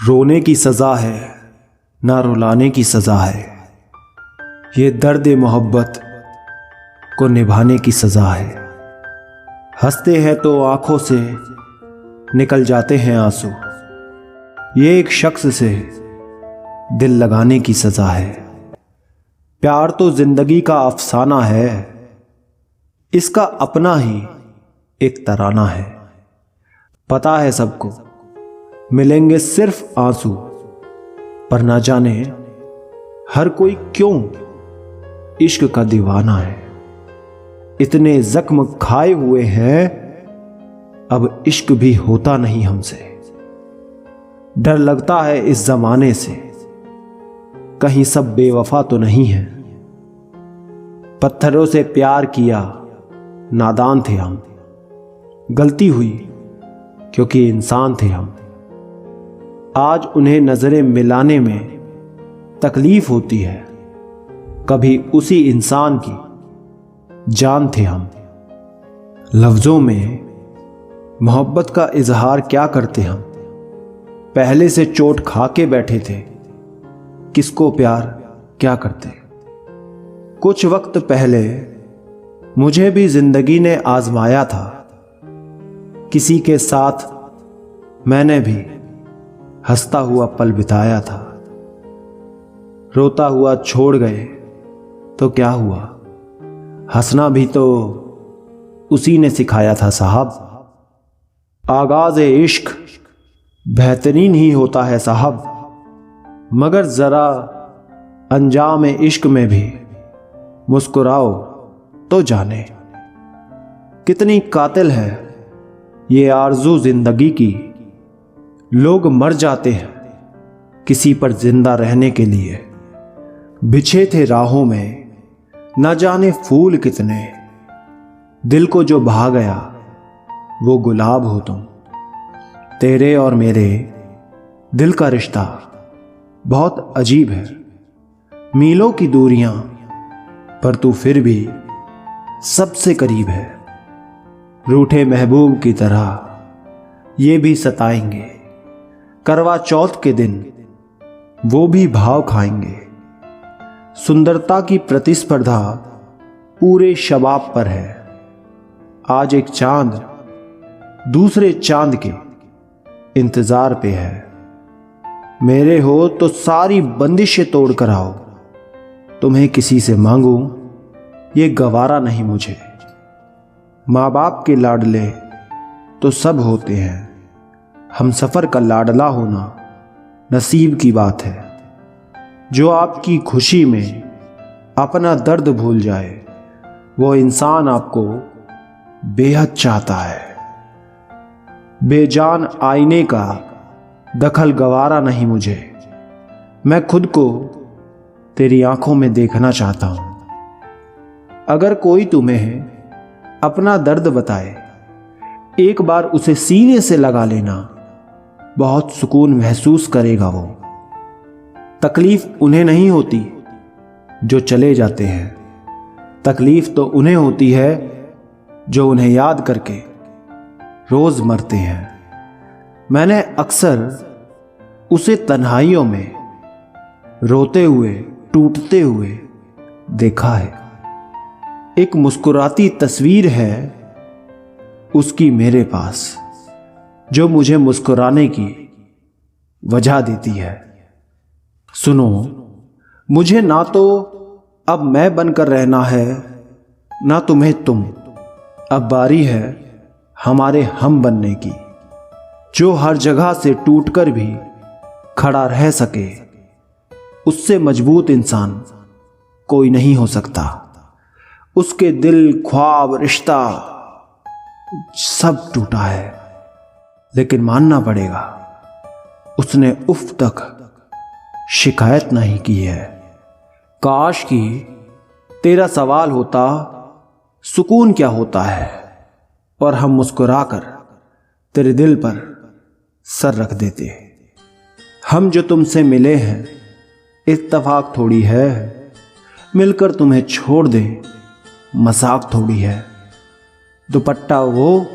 रोने की सज़ा है ना रुलाने की सज़ा है, ये दर्द मोहब्बत को निभाने की सज़ा है। हंसते हैं तो आंखों से निकल जाते हैं आंसू, ये एक शख्स से दिल लगाने की सज़ा है। प्यार तो जिंदगी का अफसाना है, इसका अपना ही एक तराना है। पता है सबको मिलेंगे सिर्फ आंसू, पर ना जाने हर कोई क्यों इश्क का दीवाना है। इतने जख्म खाए हुए हैं, अब इश्क भी होता नहीं हमसे। डर लगता है इस जमाने से, कहीं सब बेवफा तो नहीं है। पत्थरों से प्यार किया, नादान थे हम, गलती हुई क्योंकि इंसान थे हम। आज उन्हें नजरें मिलाने में तकलीफ होती है, कभी उसी इंसान की जान थे हम। लफ्जों में मोहब्बत का इजहार क्या करते हम, पहले से चोट खा के बैठे थे, किसको प्यार क्या करते। कुछ वक्त पहले मुझे भी जिंदगी ने आजमाया था, किसी के साथ मैंने भी हंसता हुआ पल बिताया था। रोता हुआ छोड़ गए तो क्या हुआ, हंसना भी तो उसी ने सिखाया था साहब। आगाज इश्क बेहतरीन ही होता है साहब, मगर जरा अंजाम इश्क में भी मुस्कुराओ तो जाने। कितनी कातिल है ये आरज़ू जिंदगी की, लोग मर जाते हैं किसी पर जिंदा रहने के लिए। बिछे थे राहों में न जाने फूल कितने, दिल को जो भा गया वो गुलाब हो तुम। तेरे और मेरे दिल का रिश्ता बहुत अजीब है, मीलों की दूरियां पर तू फिर भी सबसे करीब है। रूठे महबूब की तरह ये भी सताएंगे, करवा चौथ के दिन वो भी भाव खाएंगे। सुंदरता की प्रतिस्पर्धा पूरे शबाब पर है, आज एक चांद दूसरे चांद के इंतजार पे है। मेरे हो तो सारी बंदिशें तोड़ कर आओ, तुम्हें किसी से मांगू ये गवारा नहीं मुझे। माँ बाप के लाडले तो सब होते हैं, हम सफर का लाडला होना नसीब की बात है। जो आपकी खुशी में अपना दर्द भूल जाए, वो इंसान आपको बेहद चाहता है। बेजान आईने का दखल गवारा नहीं मुझे, मैं खुद को तेरी आंखों में देखना चाहता हूं। अगर कोई तुम्हें अपना दर्द बताए, एक बार उसे सीने से लगा लेना, बहुत सुकून महसूस करेगा वो। तकलीफ उन्हें नहीं होती जो चले जाते हैं, तकलीफ तो उन्हें होती है जो उन्हें याद करके रोज मरते हैं। मैंने अक्सर उसे तन्हाइयों में रोते हुए टूटते हुए देखा है। एक मुस्कुराती तस्वीर है उसकी मेरे पास, जो मुझे मुस्कुराने की वजह देती है। सुनो, मुझे ना तो अब मैं बनकर रहना है, ना तुम्हें तुम। अब बारी है हमारे हम बनने की, जो हर जगह से टूटकर भी खड़ा रह सके। उससे मजबूत इंसान कोई नहीं हो सकता। उसके दिल, ख्वाब, रिश्ता सब टूटा है, लेकिन मानना पड़ेगा उसने उफ तक शिकायत नहीं की है। काश कि तेरा सवाल होता सुकून क्या होता है, और हम मुस्कुराकर तेरे दिल पर सर रख देते। हम जो तुमसे मिले हैं इत्तेफाक थोड़ी है, मिलकर तुम्हें छोड़ दे मजाक थोड़ी है। दुपट्टा वो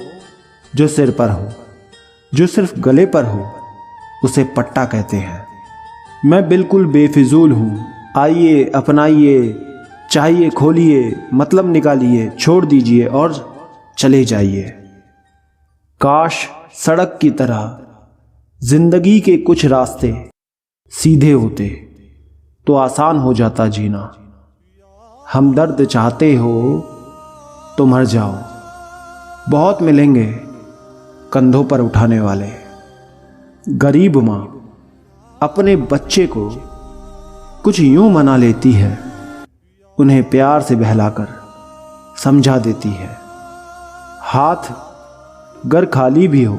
जो सिर पर हो, जो सिर्फ गले पर हो, उसे पट्टा कहते हैं। मैं बिल्कुल बेफिजूल हूँ, आइए अपनाइए, चाहिए खोलिए, मतलब निकालिए, छोड़ दीजिए और चले जाइए। काश सड़क की तरह जिंदगी के कुछ रास्ते सीधे होते तो आसान हो जाता जीना। हमदर्द चाहते हो तो मर जाओ, बहुत मिलेंगे कंधों पर उठाने वाले। गरीब माँ अपने बच्चे को कुछ यूं मना लेती है, उन्हें प्यार से बहलाकर समझा देती है। हाथ घर खाली भी हो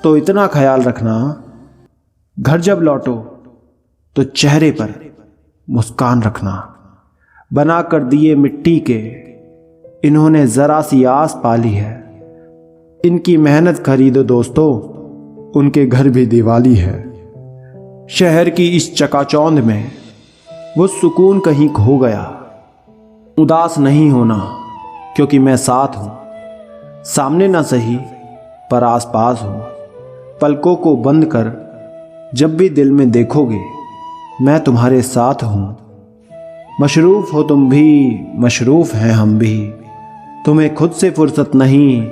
तो इतना ख्याल रखना, घर जब लौटो तो चेहरे पर मुस्कान रखना। बना कर दिए मिट्टी के इन्होंने जरा सी आस पाली है, इनकी मेहनत खरीदो दोस्तों, उनके घर भी दिवाली है। शहर की इस चकाचौंध में वो सुकून कहीं खो गया। उदास नहीं होना क्योंकि मैं साथ हूं, सामने ना सही पर आसपास हूं। पलकों को बंद कर जब भी दिल में देखोगे मैं तुम्हारे साथ हूं। मशरूफ हो तुम भी, मशरूफ हैं हम भी, तुम्हें खुद से फुर्सत नहीं,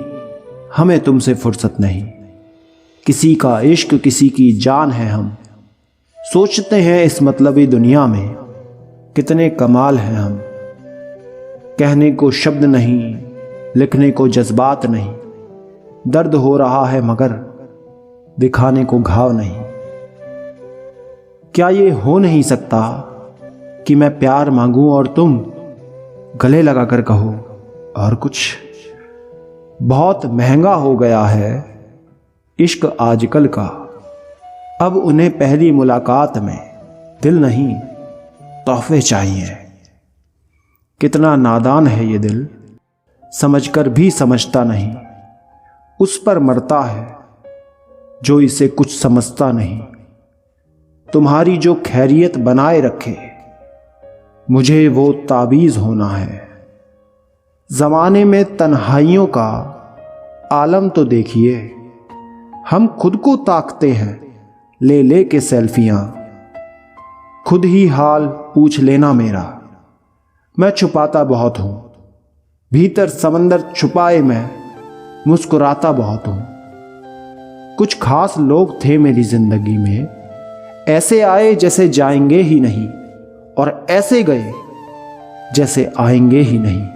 हमें तुमसे फुर्सत नहीं। किसी का इश्क किसी की जान है हम, सोचते हैं इस मतलबी दुनिया में कितने कमाल हैं हम। कहने को शब्द नहीं, लिखने को जज्बात नहीं, दर्द हो रहा है मगर दिखाने को घाव नहीं। क्या ये हो नहीं सकता कि मैं प्यार मांगूं और तुम गले लगाकर कहो और कुछ। बहुत महंगा हो गया है इश्क आजकल का, अब उन्हें पहली मुलाकात में दिल नहीं तोहफे चाहिए। कितना नादान है ये दिल, समझकर भी समझता नहीं, उस पर मरता है जो इसे कुछ समझता नहीं। तुम्हारी जो खैरियत बनाए रखे मुझे वो ताबीज़ होना है। ज़माने में तन्हाइयों का आलम तो देखिए, हम खुद को ताकते हैं ले ले के सेल्फियाँ। खुद ही हाल पूछ लेना मेरा, मैं छुपाता बहुत हूँ, भीतर समंदर छुपाए मैं मुस्कुराता बहुत हूँ। कुछ खास लोग थे मेरी जिंदगी में, ऐसे आए जैसे जाएंगे ही नहीं और ऐसे गए जैसे आएंगे ही नहीं।